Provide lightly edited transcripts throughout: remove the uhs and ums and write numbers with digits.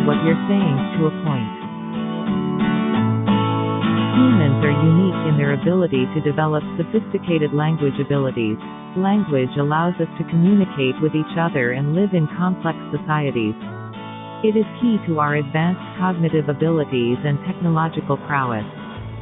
what you're saying, to a point. Humans are unique in their ability to develop sophisticated language abilities. Language allows us to communicate with each other and live in complex societies. It is key to our advanced cognitive abilities and technological prowess.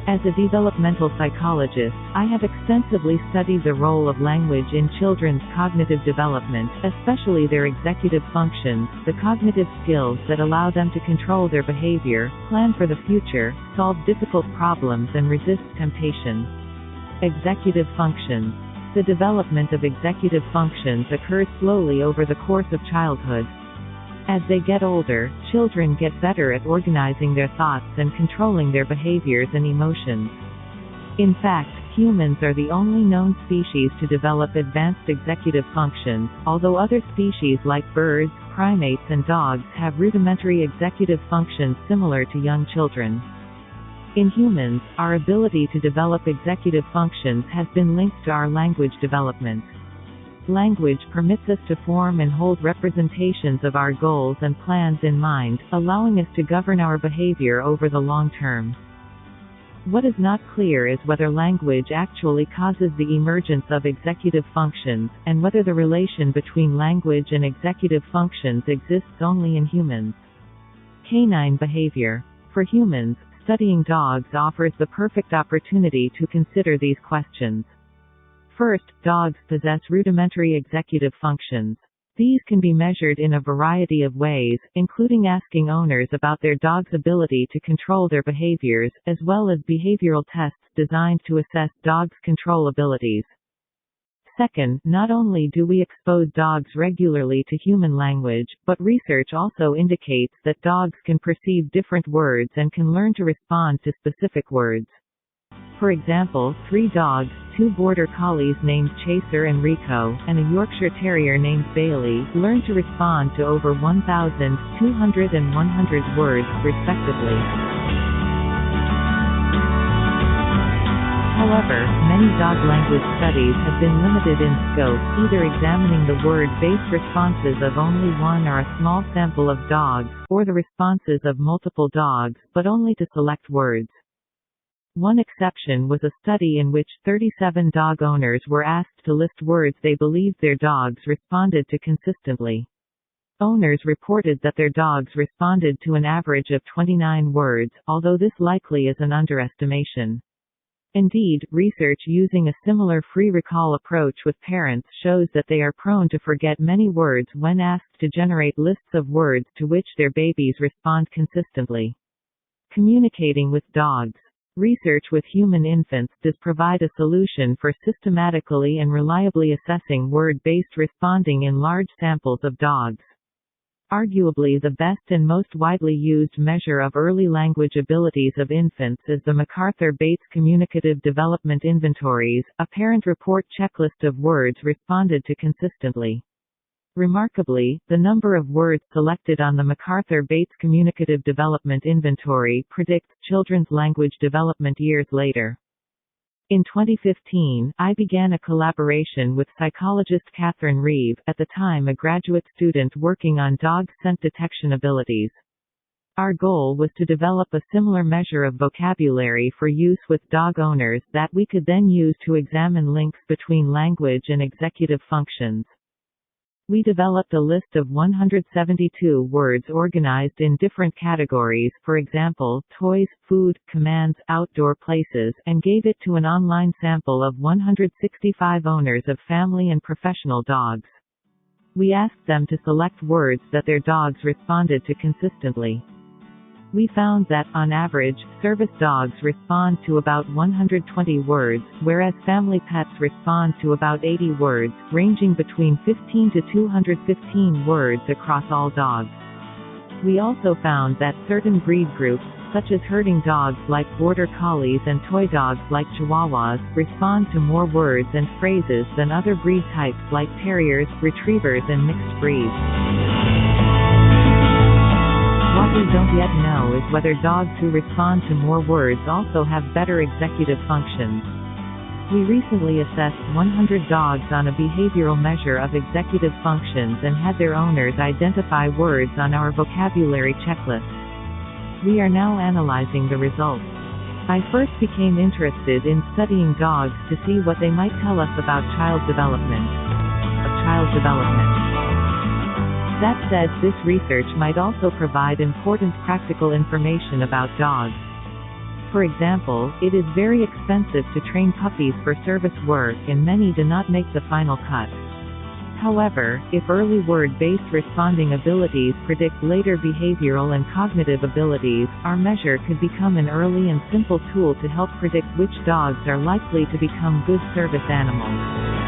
As a developmental psychologist, I have extensively studied the role of language in children's cognitive development, especially their executive functions, the cognitive skills that allow them to control their behavior, plan for the future, solve difficult problems and resist temptation. Executive functions. The development of executive functions occurs slowly over the course of childhood. As they get older, children get better at organizing their thoughts and controlling their behaviors and emotions. In fact, humans are the only known species to develop advanced executive functions, although other species like birds, primates and dogs have rudimentary executive functions similar to young children. In humans, our ability to develop executive functions has been linked to our language development. Language permits us to form and hold representations of our goals and plans in mind, allowing us to govern our behavior over the long term. What is not clear is whether language actually causes the emergence of executive functions, and whether the relation between language and executive functions exists only in humans. Canine behavior. For humans, studying dogs offers the perfect opportunity to consider these questions. First, dogs possess rudimentary executive functions. These can be measured in a variety of ways, including asking owners about their dog's ability to control their behaviors, as well as behavioral tests designed to assess dogs' control abilities. Second, not only do we expose dogs regularly to human language, but research also indicates that dogs can perceive different words and can learn to respond to specific words. For example, 3 dogs, 2 border collies named Chaser and Rico, and a Yorkshire Terrier named Bailey, learn to respond to over 1,200 and 100 words, respectively. However, many dog language studies have been limited in scope, either examining the word-based responses of only one or a small sample of dogs, or the responses of multiple dogs, but only to select words. One exception was a study in which 37 dog owners were asked to list words they believed their dogs responded to consistently. Owners reported that their dogs responded to an average of 29 words, although this likely is an underestimation. Indeed, research using a similar free recall approach with parents shows that they are prone to forget many words when asked to generate lists of words to which their babies respond consistently. Communicating with dogs. Research with human infants does provide a solution for systematically and reliably assessing word-based responding in large samples of dogs. Arguably the best and most widely used measure of early language abilities of infants is the macarthur-bates Communicative Development Inventories, a parent report checklist of words responded to consistently. Remarkably, the number of words selected on the macarthur-bates Communicative Development Inventory predicts children's language development years later. In 2015, I began a collaboration with psychologist Catherine Reeve, at the time a graduate student working on dog scent detection abilities. Our goal was to develop a similar measure of vocabulary for use with dog owners that we could then use to examine links between language and executive functions. We developed a list of 172 words organized in different categories, for example, toys, food, commands, outdoor places, and gave it to an online sample of 165 owners of family and professional dogs. We asked them to select words that their dogs responded to consistently. We found that, on average, service dogs respond to about 120 words, whereas family pets respond to about 80 words, ranging between 15 to 215 words across all dogs. We also found that certain breed groups, such as herding dogs like border collies and toy dogs like chihuahuas, respond to more words and phrases than other breed types like terriers, retrievers and mixed breeds. What we don't yet know is whether dogs who respond to more words also have better executive functions. We recently assessed 100 dogs on a behavioral measure of executive functions and had their owners identify words on our vocabulary checklist. We are now analyzing the results. I first became interested in studying dogs to see what they might tell us about child development. That said, this research might also provide important practical information about dogs. For example, it is very expensive to train puppies for service work and many do not make the final cut. However, if early word-based responding abilities predict later behavioral and cognitive abilities, our measure could become an early and simple tool to help predict which dogs are likely to become good service animals.